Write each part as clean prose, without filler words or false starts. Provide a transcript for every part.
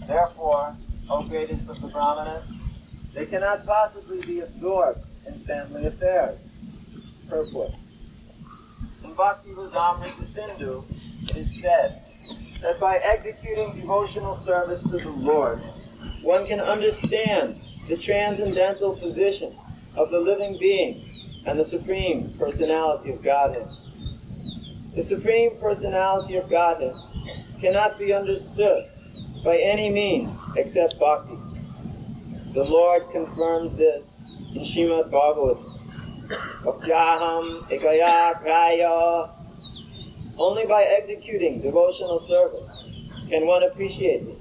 Therefore, O greatest of the Brahmanas, they cannot possibly be absorbed in family affairs. Purport. In Bhakti Rasamrita Sindhu, it is said that by executing devotional service to the Lord, one can understand the transcendental position of the living being and the Supreme Personality of Godhead. The Supreme Personality of Godhead cannot be understood by any means except bhakti. The Lord confirms this in Srimad Bhagavatam. Bhaktyaham ekaya praya. Only by executing devotional service can one appreciate me.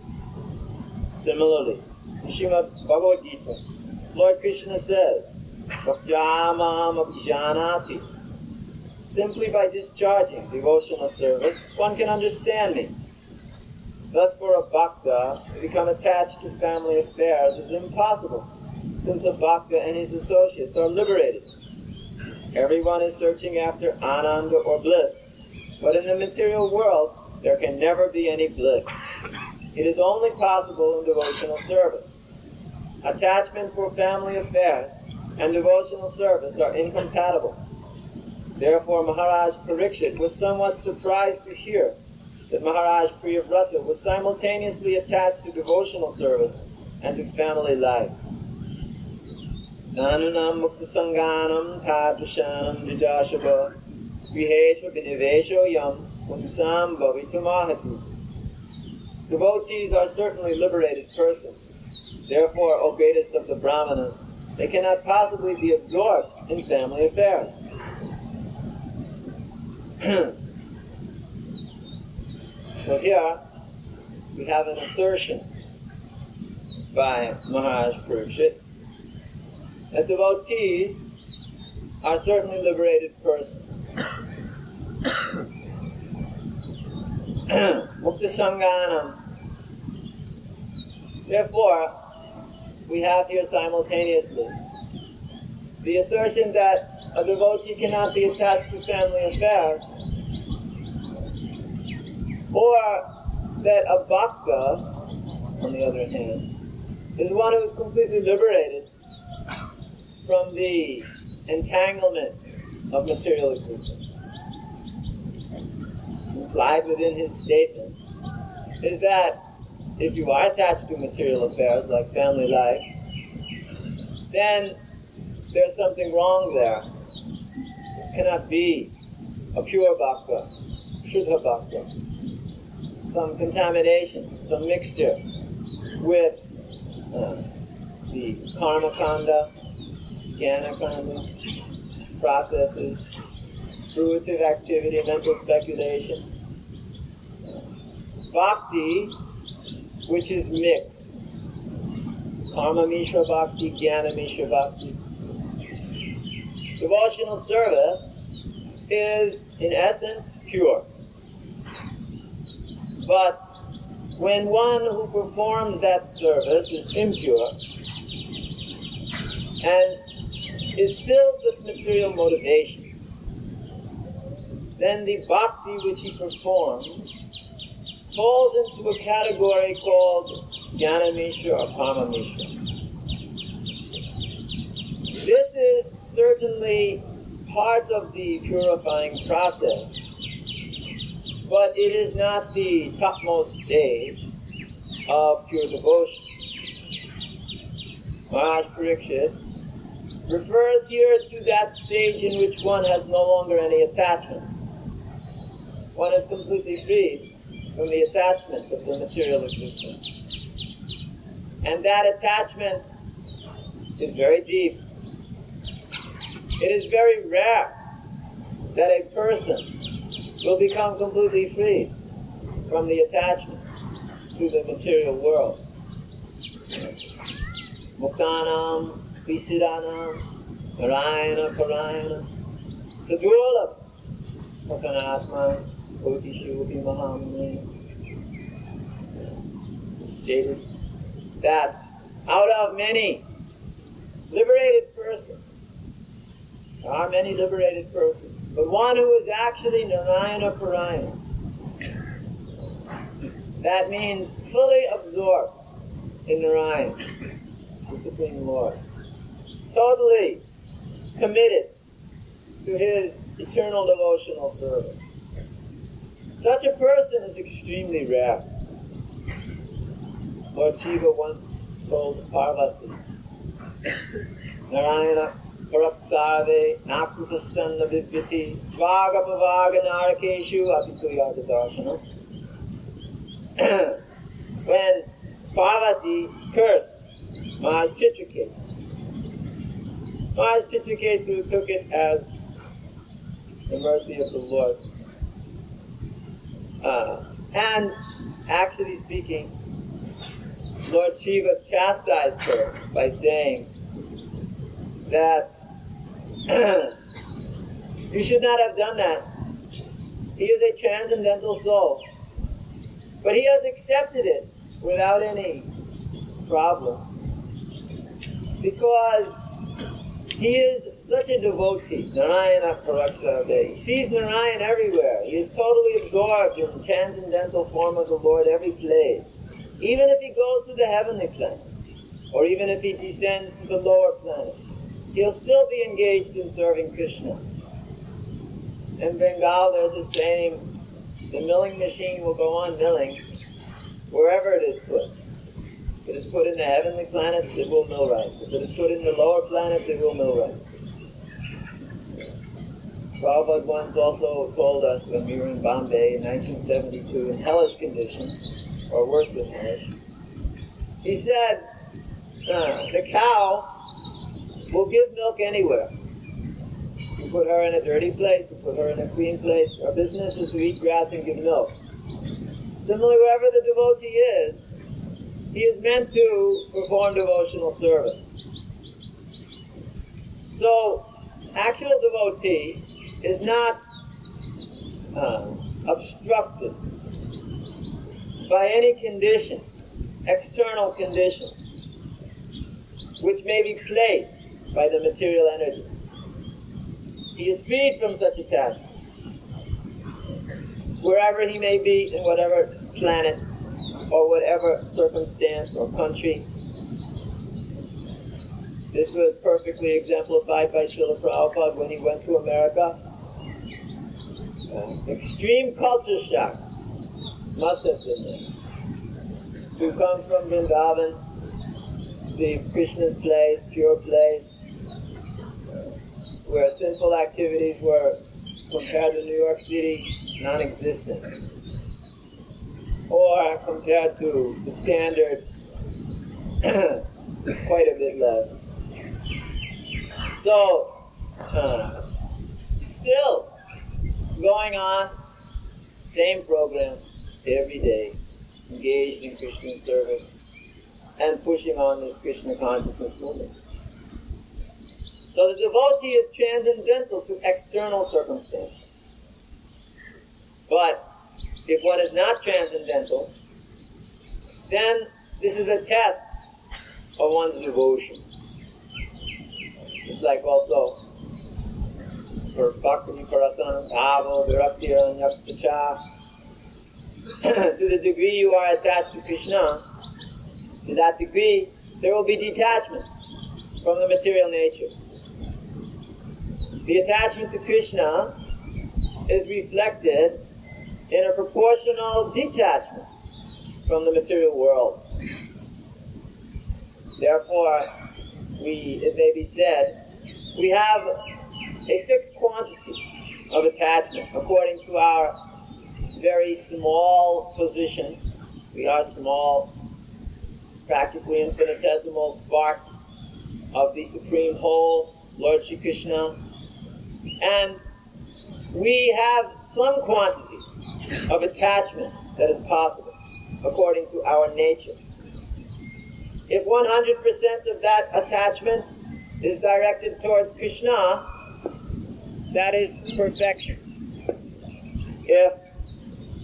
Similarly, in Srimad Bhagavad Gita, Lord Krishna says, Bhaktyamam abhijanati. Simply by discharging devotional service, one can understand me. Thus, for a bhakta to become attached to family affairs is impossible, since a bhakta and his associates are liberated. Everyone is searching after ananda or bliss, but in the material world, there can never be any bliss. It is only possible in devotional service. Attachment for family affairs and devotional service are incompatible. Therefore, Maharaj Parikshit was somewhat surprised to hear that Maharaj Priyavrata was simultaneously attached to devotional service and to family life. Nanunam mukta sanganam tadrishanam vijashava vihesva vinivesho yam muktasam bhavitumahati. Devotees are certainly liberated persons. Therefore, O greatest of the Brahmanas, they cannot possibly be absorbed in family affairs. So here we have an assertion by Maharaj Parikshit that devotees are certainly liberated persons. Mukta Sanganam. Therefore, we have here simultaneously the assertion that a devotee cannot be attached to family affairs, or that a bhakta, on the other hand, is one who is completely liberated from the entanglement of material existence. Implied within his statement is that if you are attached to material affairs like family life, then there's something wrong there. This cannot be a pure bhakta, shuddha bhakta. Some contamination, some mixture with the karma kanda, jnana kanda, processes, fruitive activity, mental speculation. Bhakti, which is mixed. Karma mishra bhakti, jnana mishra bhakti. Devotional service is, in essence, pure. But when one who performs that service is impure and is filled with material motivation, then the bhakti which he performs falls into a category called jnana mishra or karma mishra. This is certainly part of the purifying process, but it is not the topmost stage of pure devotion. Maharaj Parikshit refers here to that stage in which one has no longer any attachment. One is completely freed from the attachment of the material existence. And that attachment is very deep. It is very rare that a person will become completely free from the attachment to the material world. Muktanam, Visidanam, Narayana, Parayana, Sadurlabh, Pasanatma, Kotishu, Mahamani. Stated that out of many liberated persons, there are many liberated persons, but one who is actually Narayana Parayana, That means fully absorbed in Narayan, the Supreme Lord. Totally committed to his eternal devotional service. Such a person is extremely rare. Lord Shiva once told Parvati, Narayana Paraksave Nakusastanda Vidyati Svaga Pavaga Narakeshu Apituyata Darshana. When Parvati cursed Mars Chitraketu, Mars Chitraketu took it as the mercy of the Lord. And actually speaking, Lord Shiva chastised her by saying that you should not have done that. He is a transcendental soul. But he has accepted it without any problem. Because he is such a devotee. Narayana Paraksarve. He sees Narayan everywhere. He is totally absorbed in the transcendental form of the Lord every place. Even if he goes to the heavenly planets, or even if he descends to the lower planets, he'll still be engaged in serving Krishna. In Bengal, there's a saying, the milling machine will go on milling wherever it is put. If it is put in the heavenly planets, it will mill rice. If it is put in the lower planets, it will mill rice. Prabhupada once also told us when we were in Bombay in 1972 in hellish conditions, or worse than hellish, he said, the cow will give milk anywhere. We put her in a dirty place, we put her in a clean place. Our business is to eat grass and give milk. Similarly, wherever the devotee is, he is meant to perform devotional service. So, actual devotee is not obstructed by any condition, external conditions, which may be placed by the material energy. He is freed from such attachment. Wherever he may be, in whatever planet, or whatever circumstance or country. This was perfectly exemplified by Srila Prabhupada when he went to America. Extreme culture shock must have been there. To come from Vrindavan, the Krishna's place, pure place, where sinful activities were, compared to New York City, non-existent. Or compared to the standard, quite a bit less. So, still going on, same program, every day, engaged in Krishna service, and pushing on this Krishna consciousness movement. So the devotee is transcendental to external circumstances. But if one is not transcendental, then this is a test of one's devotion. It's like also for bhakti paratanam bhava viraktiram yaktacha. To the degree you are attached to Krishna, to that degree there will be detachment from the material nature. The attachment to Krishna is reflected in a proportional detachment from the material world. Therefore, it may be said, we have a fixed quantity of attachment according to our very small position. We are small, practically infinitesimal sparks of the Supreme Whole, Lord Shri Krishna. And we have some quantity of attachment that is possible according to our nature. If 100% of that attachment is directed towards Krishna, that is perfection. If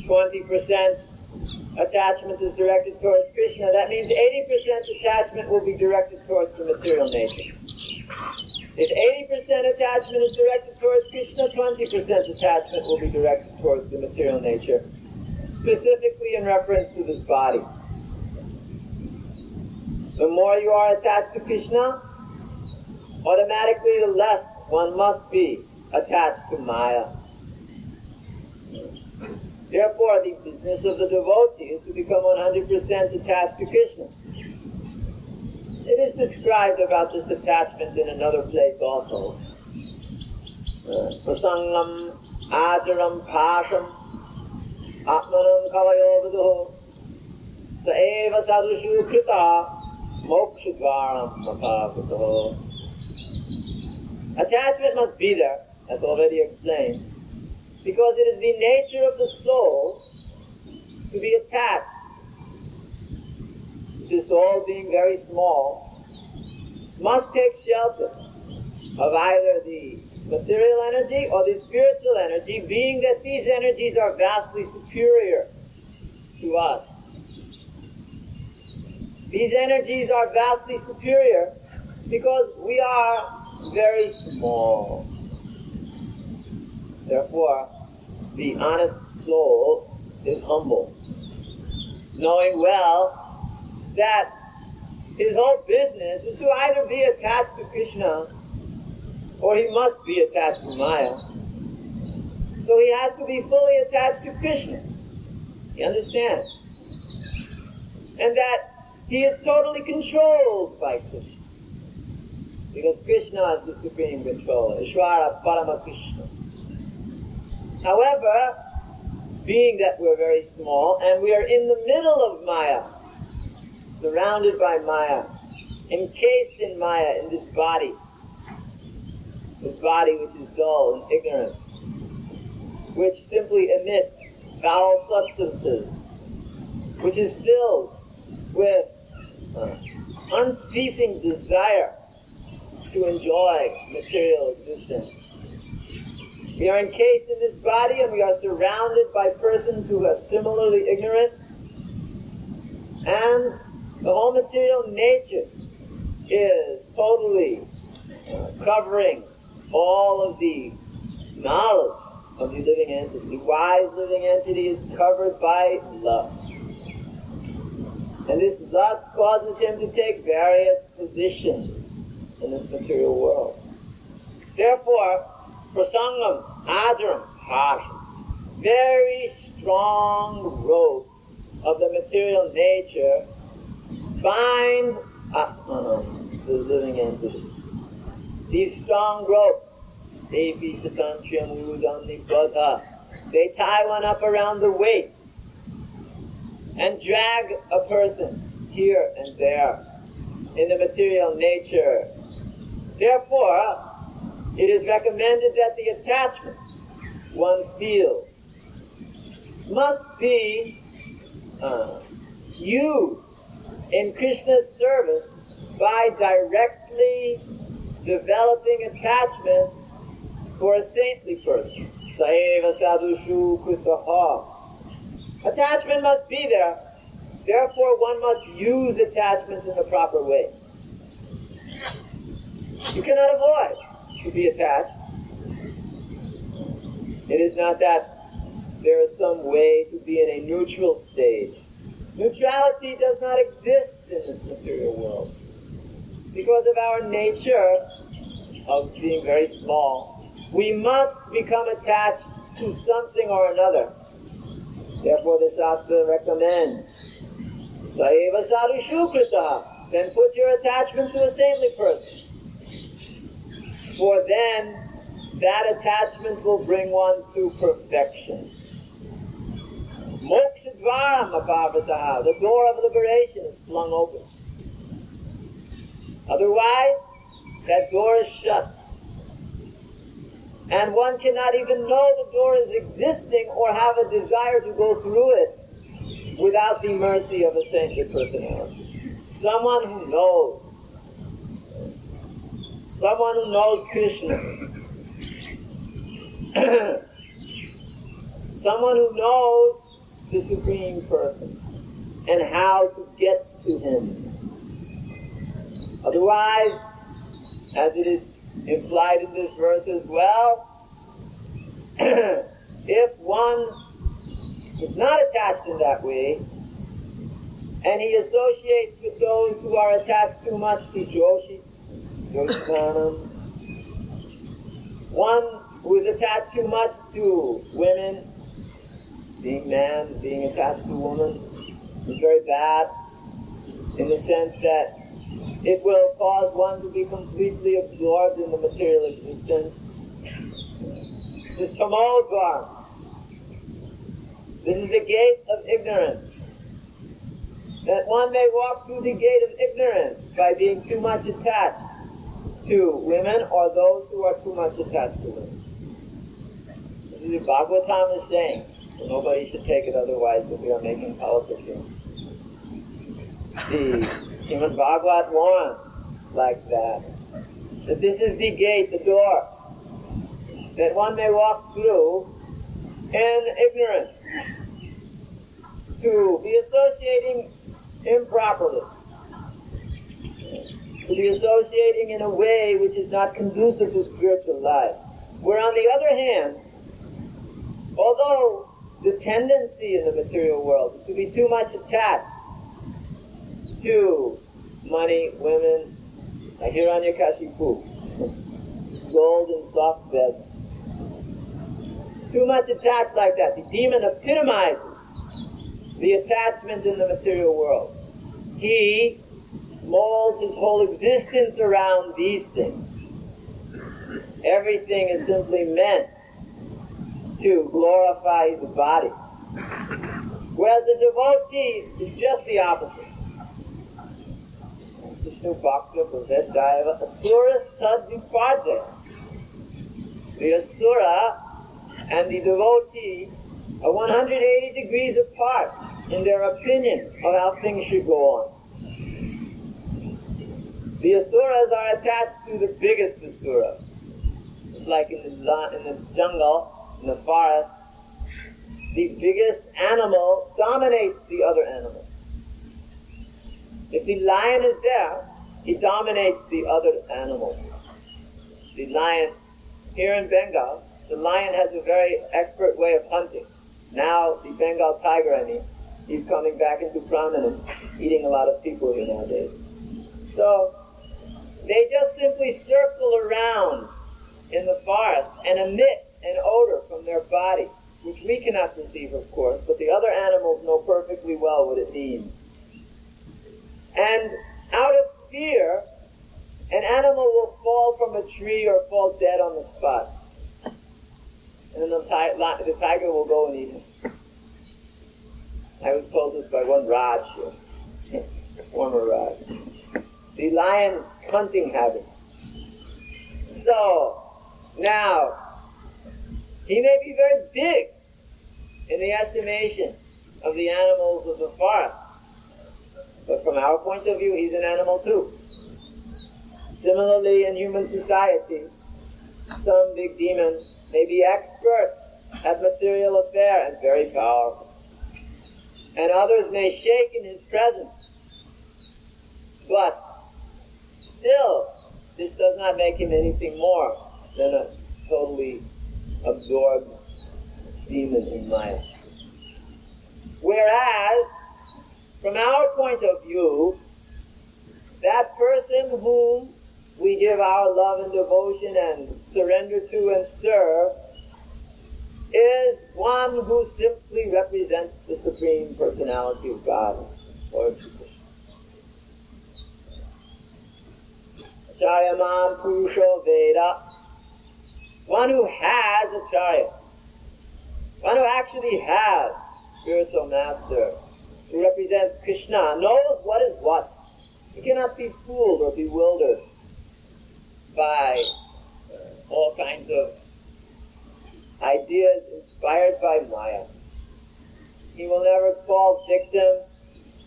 20% attachment is directed towards Krishna, that means 80% attachment will be directed towards the material nature. If 80% attachment is directed towards Krishna, 20% attachment will be directed towards the material nature. specifically in reference to this body. The more you are attached to Krishna, automatically the less one must be attached to Maya. Therefore, the business of the devotee is to become 100% attached to Krishna. It is described about this attachment in another place also. Prasangam acharam pasham atmanam kavayo viduho sa eva sadhushu krita mokshadvaram mapavito. Attachment must be there, as already explained, because it is the nature of the soul to be attached. The soul, being very small, must take shelter of either the material energy or the spiritual energy, being that these energies are vastly superior to us. These energies are vastly superior because we are very small. Therefore, the honest soul is humble, knowing well that his whole business is to either be attached to Krishna or he must be attached to Maya. So he has to be fully attached to Krishna. You understand? And that he is totally controlled by Krishna. Because Krishna is the supreme controller. Ishvara Parama Krishna. However, being that we're very small and we are in the middle of Maya, surrounded by Maya, encased in Maya, in this body which is dull and ignorant, which simply emits foul substances, which is filled with unceasing desire to enjoy material existence. We are encased in this body and we are surrounded by persons who are similarly ignorant, and the whole material nature is totally covering all of the knowledge of the living entity. The wise living entity is covered by lust. And this lust causes him to take various positions in this material world. Therefore, prasangam, ajaram, hasham, very strong ropes of the material nature bind the living entity. These strong ropes, they tie one up around the waist and drag a person here and there in the material nature. Therefore, it is recommended that the attachment one feels must be used in Krishna's service by directly developing attachment for a saintly person. Saeva sadhushu kritaha. Attachment must be there. Therefore, one must use attachment in the proper way. You cannot avoid to be attached. It is not that there is some way to be in a neutral stage. Neutrality does not exist in this material world. Because of our nature of being very small, we must become attached to something or another. Therefore the Shastra recommends, Saeva sadhushu kritaha, then put your attachment to a saintly person. For then, that attachment will bring one to perfection. Mokshadvaram apavataha, the door of liberation is flung open. Otherwise, that door is shut. And one cannot even know the door is existing or have a desire to go through it without the mercy of a saintly personality. Someone who knows Krishna. Someone who knows the Supreme Person and how to get to Him. Otherwise, as it is implied in this verse as well, if one He's not attached in that way, and he associates with those who are attached too much to Joshitanam. One who is attached too much to women, being man, being attached to woman, is very bad in the sense that it will cause one to be completely absorbed in the material existence. This is Tamodvarm. This is the gate of ignorance. That one may walk through the gate of ignorance by being too much attached to women or those who are too much attached to women. This is what Bhagavatam is saying. So nobody should take it otherwise that we are making politics here. The Srimad Bhagavat warns like that. That this is the gate, the door, that one may walk through in ignorance, to be associating improperly, to be associating in a way which is not conducive to spiritual life. Where on the other hand, although the tendency in the material world is to be too much attached to money, women, like Hiranyakashipu, gold and soft beds, too much attached like that. The demon epitomizes the attachment in the material world. He molds his whole existence around these things. Everything is simply meant to glorify the body. Whereas the devotee is just the opposite. Vishnu Bhakta Pravedaiva Asuras Tad Viparjaya. The Asura and the devotee are 180 degrees apart in their opinion of how things should go on. The Asuras are attached to the biggest Asuras. It's like in the jungle, in the forest, the biggest animal dominates the other animals. If the lion is there, he dominates the other animals. The lion, here in Bengal, the lion has a very expert way of hunting. Now, the Bengal tiger, he's coming back into prominence, eating a lot of people here nowadays. So, they just simply circle around in the forest and emit an odor from their body, which we cannot perceive, of course, but the other animals know perfectly well what it means. And out of fear, an animal will fall from a tree or fall dead on the spot. And then the tiger will go and eat him. I was told this by one Raj here, former Raj. The lion hunting habit. So, now, he may be very big in the estimation of the animals of the forest. But from our point of view, he's an animal too. Similarly, in human society, some big demon may be expert at material affair and very powerful. And others may shake in his presence. But still, this does not make him anything more than a totally absorbed demon in life. Whereas, from our point of view, that person whom we give our love and devotion and surrender to and serve is one who simply represents the Supreme Personality of God, Lord Krishna. Acharya Mam Purusho Veda. One who has Acharya. One who actually has spiritual master, who represents Krishna, knows what is what. He cannot be fooled or bewildered by all kinds of ideas inspired by Maya. He will never fall victim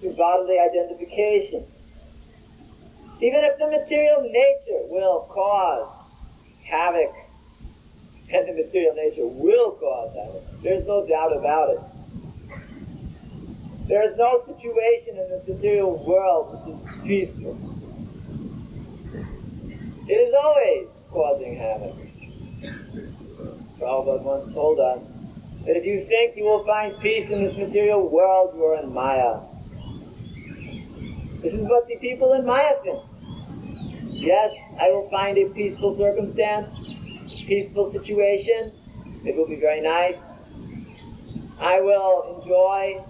to bodily identification. Even if the material nature will cause havoc, and the material nature will cause havoc, there's no doubt about it. There is no situation in this material world which is peaceful. It is always causing havoc. Prabhupada once told us that if you think you will find peace in this material world, you are in Maya. This is what the people in Maya think. Yes, I will find a peaceful circumstance, peaceful situation. It will be very nice. I will enjoy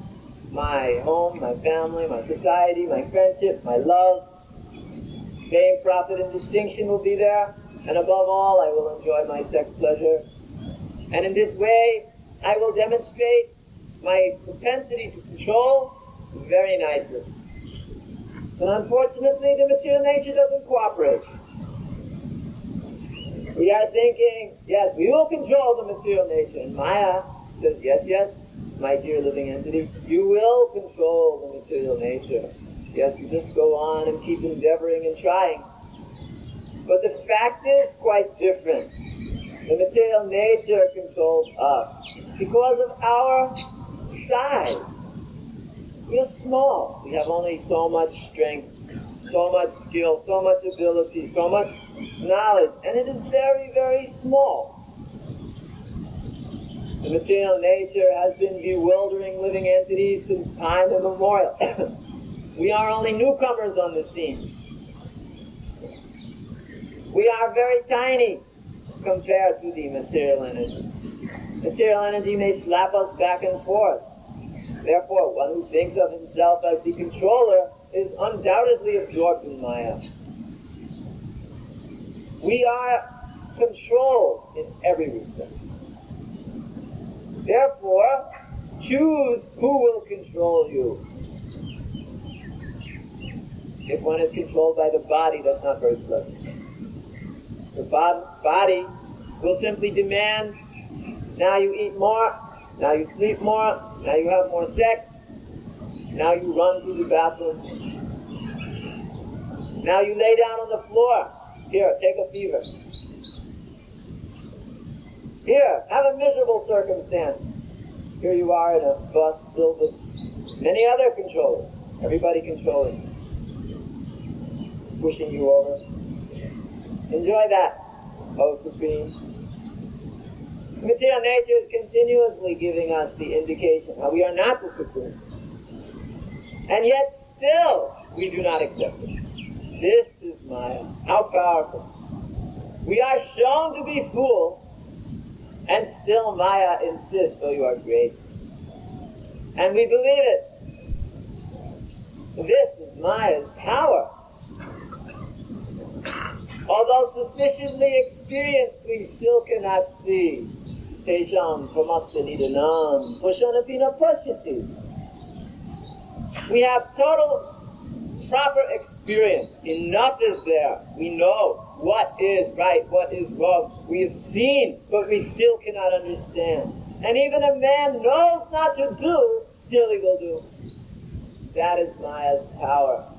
my home, my family, my society, my friendship, my love. Fame, profit, and distinction will be there. And above all, I will enjoy my sex pleasure. And in this way, I will demonstrate my propensity to control very nicely. But unfortunately, the material nature doesn't cooperate. We are thinking, yes, we will control the material nature. And Maya says, yes, yes, my dear living entity, you will control the material nature. Yes, you just go on and keep endeavoring and trying. But the fact is quite different. The material nature controls us because of our size. We are small. We have only so much strength, so much skill, so much ability, so much knowledge, and it is very, very small. The material nature has been bewildering living entities since time immemorial. We are only newcomers on the scene. We are very tiny compared to the material energy. Material energy may slap us back and forth. Therefore, one who thinks of himself as the controller is undoubtedly absorbed in Maya. We are controlled in every respect. Therefore, choose who will control you. If one is controlled by the body, that's not very pleasant. The body will simply demand, now you eat more, now you sleep more, now you have more sex, now you run to the bathroom, now you lay down on the floor, here, take a fever. Here, have a miserable circumstance. Here you are in a bus filled with many other controllers, everybody controlling you, pushing you over. Enjoy that, O Supreme. The material nature is continuously giving us the indication how we are not the Supreme. And yet still we do not accept it. This is Maya. How powerful. We are shown to be fools, and still Maya insists, oh, you are great. And we believe it. This is Maya's power. Although sufficiently experienced, we still cannot see. Tesham pramakta-nidanam pashanapina pasyati. We have total, proper experience. Enough is there. We know what is right, what is wrong. We have seen, but we still cannot understand. And even a man knows not to do, still he will do. That is Maya's power.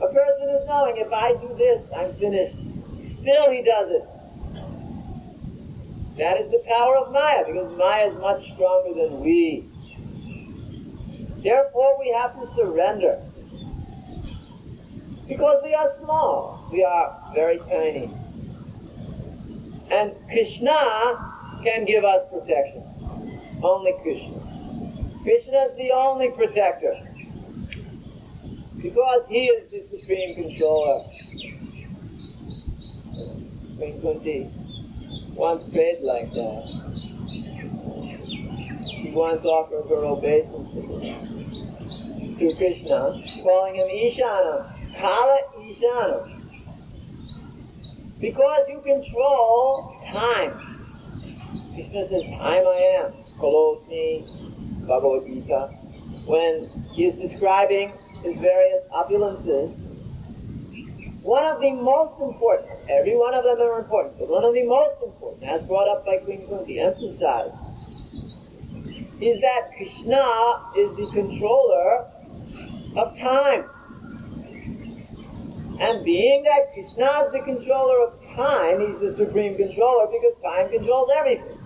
A person is knowing, if I do this, I'm finished. Still he does it. That is the power of Maya, because Maya is much stronger than we. Therefore, we have to surrender. Because we are small. We are very tiny. And Krishna can give us protection. Only Krishna. Krishna is the only protector. Because he is the supreme controller. Queen Kunti once prayed like that. She once offered her obeisance to Krishna, calling him Ishana, Kala Ishana. Because you control time. Krishna says, time I am. Kolosmi, Bhagavad Gita. When he is describing his various opulences, one of the most important, every one of them are important, but one of the most important, as brought up by Queen Kunti, emphasized, is that Krishna is the controller of time. And being that Krishna is the controller of time, he's the supreme controller because time controls everything.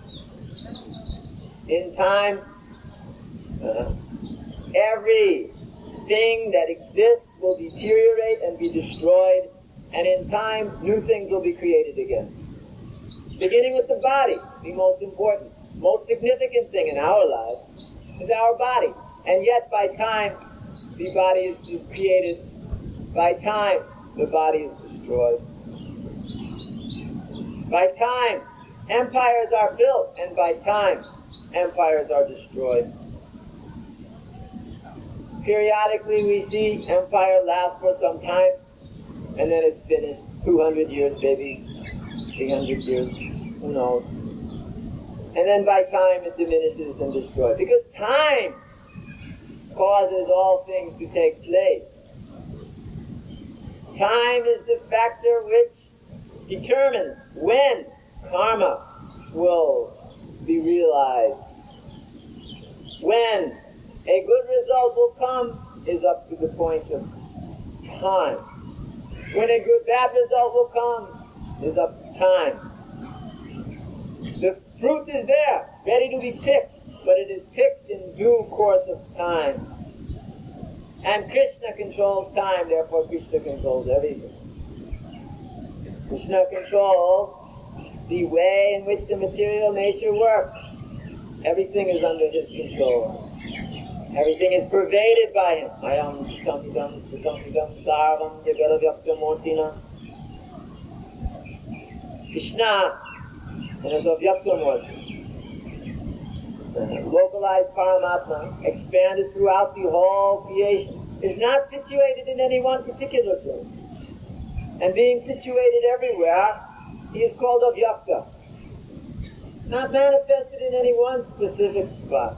In time, every thing that exists will deteriorate and be destroyed, and in time, new things will be created again. Beginning with the body, the most important. most significant thing in our lives is our body. And yet by time, the body is created. By time, the body is destroyed. By time, empires are built, and by time, empires are destroyed. Periodically we see empire last for some time, and then it's finished. 200 years, maybe 300 years, who knows. And then by time it diminishes and destroys. Because time causes all things to take place. Time is the factor which determines when karma will be realized. When a good result will come is up to the point of time. When a bad result will come is up to time. The fruit is there, ready to be picked, but it is picked in due course of time. And Krishna controls time, therefore Krishna controls everything. Krishna controls the way in which the material nature works. Everything is under his control. Everything is pervaded by him. Ayam chitam sarvam jagala vyaktamurtina. Krishna is a vyaktamurti. Localized Paramatma, expanded throughout the whole creation, is not situated in any one particular place. And being situated everywhere, he is called Avyakta. Not manifested in any one specific spot.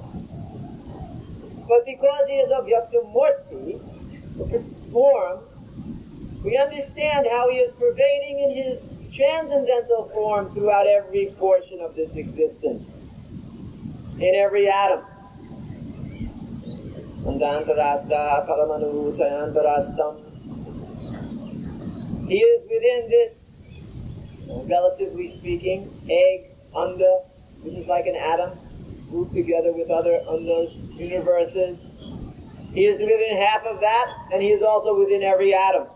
But because he is Avyakta Murti, the form, we understand how he is pervading in his transcendental form throughout every portion of this existence. In every atom. He is within this, relatively speaking, egg, anda, which is like an atom, grouped together with other andas, universes. He is within half of that, and he is also within every atom.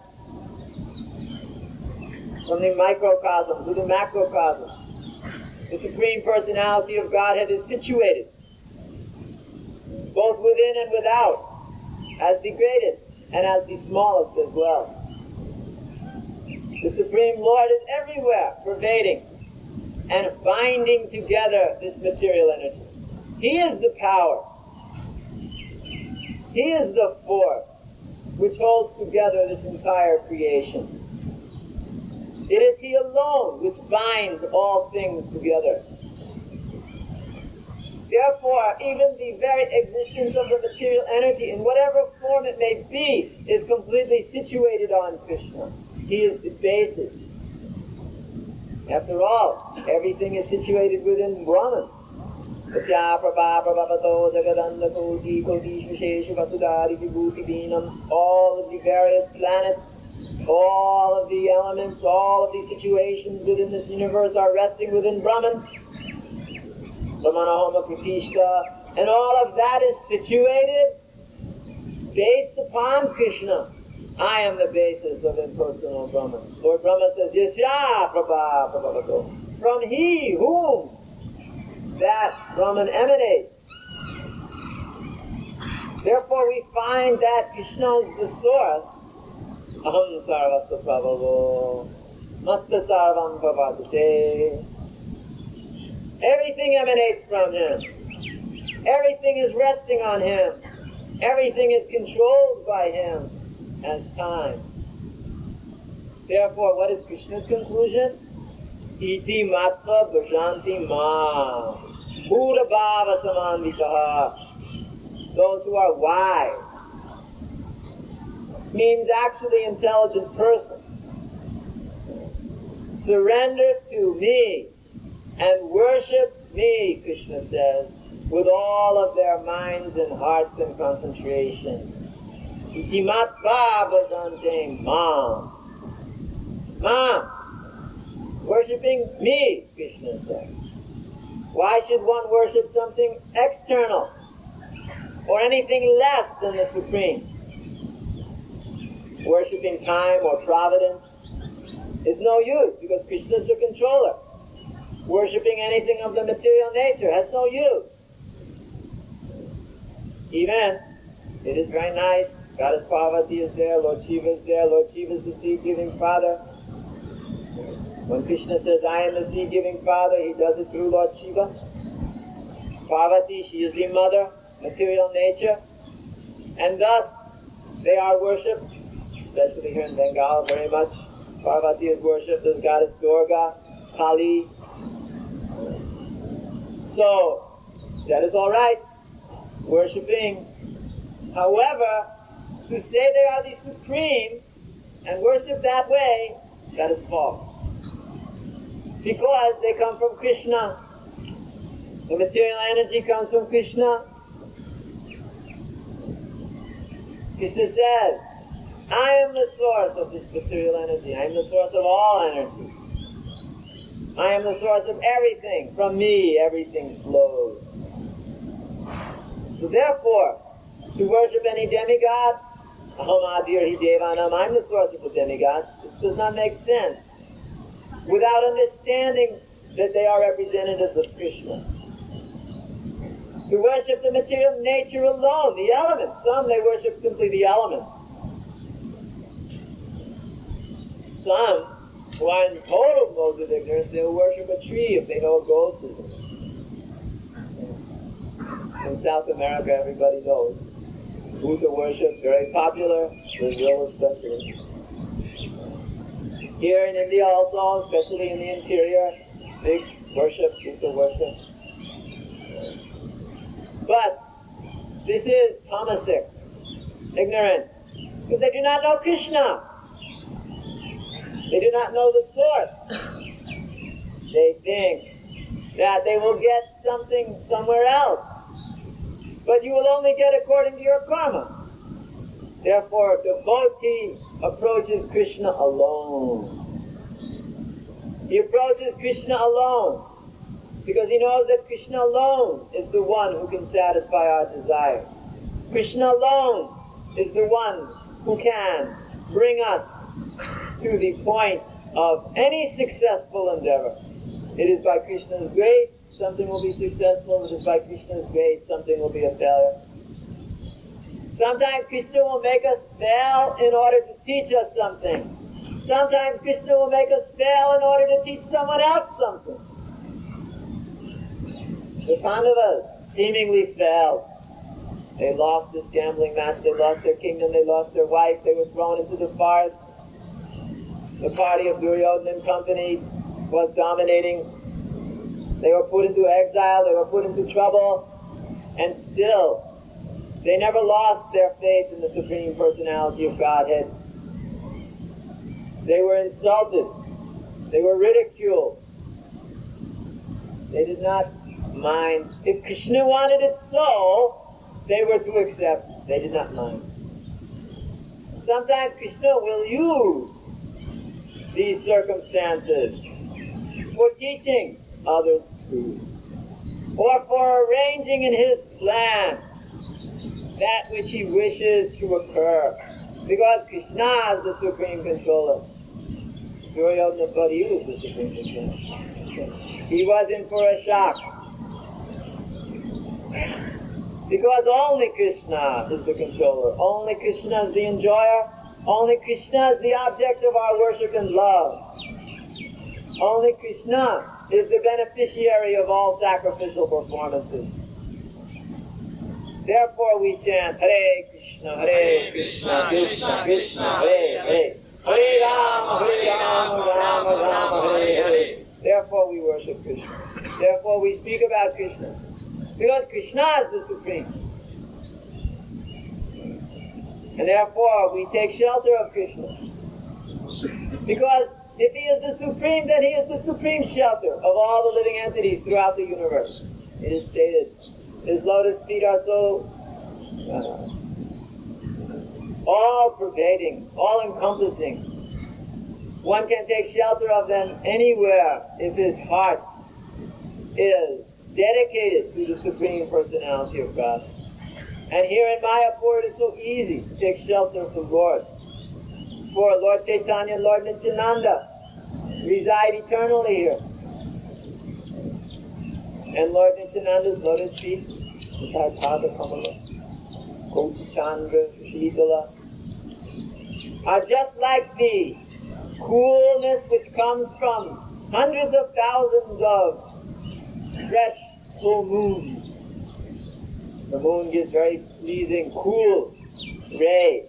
From the microcosm to the macrocosm. The Supreme Personality of Godhead is situated, both within and without, as the greatest and as the smallest as well. The Supreme Lord is everywhere, pervading and binding together this material energy. He is the power. He is the force which holds together this entire creation. It is he alone which binds all things together. Therefore, even the very existence of the material energy, in whatever form it may be, is completely situated on Krishna. He is the basis. After all, everything is situated within Brahman. All of the various planets, all of the elements, all of the situations within this universe are resting within Brahman. And all of that is situated based upon Krishna. I am the basis of impersonal Brahman. Lord Brahma says, Yasya Prabha. From he whom that Brahman emanates. Therefore we find that Krishna is the source. Aham sarvasya prabhavo matta sarvam bhavadate. Everything emanates from him. Everything is resting on him. Everything is controlled by him as time. Therefore, what is Krishna's conclusion? Iti matva bhajanti ma bhura bhava samanditaha. Those who are wise means actually intelligent person. Surrender to me and worship me, Krishna says, with all of their minds and hearts and concentration. Iti matva bhajante mam. Mam. Worshipping me, Krishna says. Why should one worship something external or anything less than the Supreme? Worshipping time or providence is no use because Krishna is the controller. Worshipping anything of the material nature has no use. Even, it is very nice, Goddess Parvati is there, Lord Shiva is there, Lord Shiva is the seed-giving father. When Krishna says, I am the seed-giving father, he does it through Lord Shiva. Parvati, she is the mother, material nature, and thus they are worshipped, especially here in Bengal very much. Parvati is worshipped as Goddess Durga, Kali. So, that is all right, worshipping. However, to say they are the supreme and worship that way, that is false. Because they come from Krishna. The material energy comes from Krishna. Krishna says, I am the source of this material energy. I am the source of all energy. I am the source of everything. From me, everything flows. So therefore, to worship any demigod, Aham Adir Hi Devanam, I'm the source of the demigod, this does not make sense without understanding that they are representatives of Krishna. To worship the material nature alone, the elements. Some, they worship simply the elements. Some, who are in total modes of ignorance, they will worship a tree if they know a ghost is in it. In South America, everybody knows. Bhuta worship, very popular, Brazil especially. Here in India also, especially in the interior, big worship, Bhuta worship. But this is tamasic, ignorance, because they do not know Krishna. They do not know the source. They think that they will get something somewhere else. But you will only get according to your karma. Therefore, devotee approaches Krishna alone. He approaches Krishna alone because he knows that Krishna alone is the one who can satisfy our desires. Krishna alone is the one who can bring us to the point of any successful endeavor. It is by Krishna's grace something will be successful. It is by Krishna's grace something will be a failure. Sometimes Krishna will make us fail in order to teach us something. Sometimes Krishna will make us fail in order to teach someone else something. The Pandavas seemingly failed. They lost this gambling match, they lost their kingdom, they lost their wife, they were thrown into the forest. The party of Duryodhana and company was dominating. They were put into exile, they were put into trouble, and still, they never lost their faith in the Supreme Personality of Godhead. They were insulted. They were ridiculed. They did not mind. If Krishna wanted it so, they were to accept. They did not mind. Sometimes Krishna will use these circumstances for teaching others too, or for arranging in his plan that which he wishes to occur. Because Krishna is the supreme controller. Duryodhana thought he was the supreme controller. He was in for a shock. Because only Krishna is the controller. Only Krishna is the enjoyer. Only Krishna is the object of our worship and love. Only Krishna is the beneficiary of all sacrificial performances. Therefore we chant Hare Krishna, Krishna Krishna, Hare Hare, Hare Rama, Rama Rama, Hare Hare. Therefore we worship Krishna. Therefore we speak about Krishna. Because Krishna is the Supreme. And therefore we take shelter of Krishna. Because if he is the Supreme, then he is the supreme shelter of all the living entities throughout the universe. It is stated, his lotus feet are so all-pervading, all-encompassing. One can take shelter of them anywhere if his heart is dedicated to the Supreme Personality of God. And here in Mayapur it is so easy to take shelter of the Lord. For Lord Chaitanya and Lord Nityananda reside eternally here. And Lord Nityananda's lotus feet, Pada Kamala, Koti Chandra, Shitala, are just like the coolness which comes from hundreds of thousands of fresh full moons. The moon gives very pleasing, cool ray.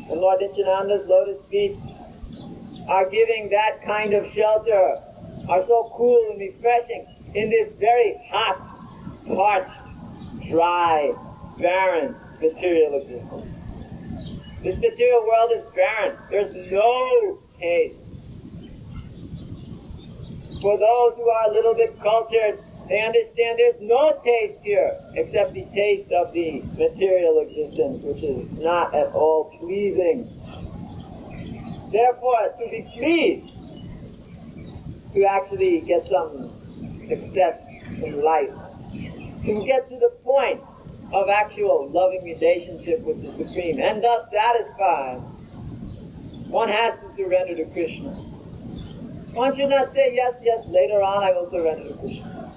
And Lord Nityananda's lotus feet are giving that kind of shelter, are so cool and refreshing in this very hot, parched, dry, barren material existence. This material world is barren. There's no taste. For those who are a little bit cultured, they understand there's no taste here except the taste of the material existence, which is not at all pleasing. Therefore, to be pleased, to actually get some success in life, to get to the point of actual loving relationship with the Supreme, and thus satisfied, one has to surrender to Krishna. One should not say, yes, yes, later on I will surrender to Krishna.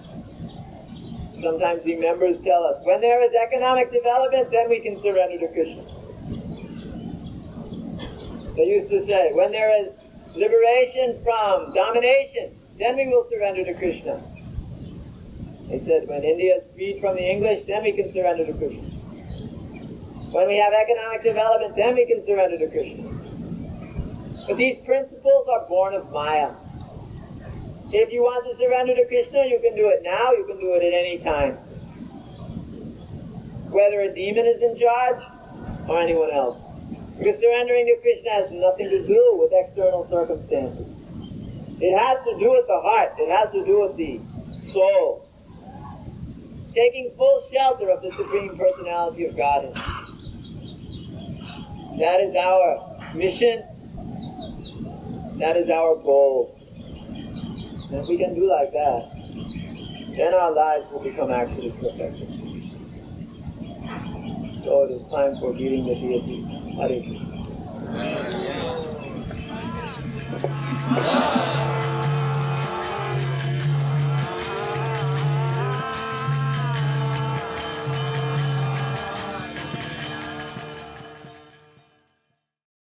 Sometimes the members tell us, when there is economic development, then we can surrender to Krishna. They used to say, when there is liberation from domination, then we will surrender to Krishna. They said, when India is freed from the English, then we can surrender to Krishna. When we have economic development, then we can surrender to Krishna. But these principles are born of Maya. If you want to surrender to Krishna, you can do it now, you can do it at any time. Whether a demon is in charge or anyone else. Because surrendering to Krishna has nothing to do with external circumstances. It has to do with the heart. It has to do with the soul. Taking full shelter of the Supreme Personality of Godhead. That is our mission. That is our goal. And if we can do like that, then our lives will become actually perfection. So it is time for meeting the deity. Hare Krishna.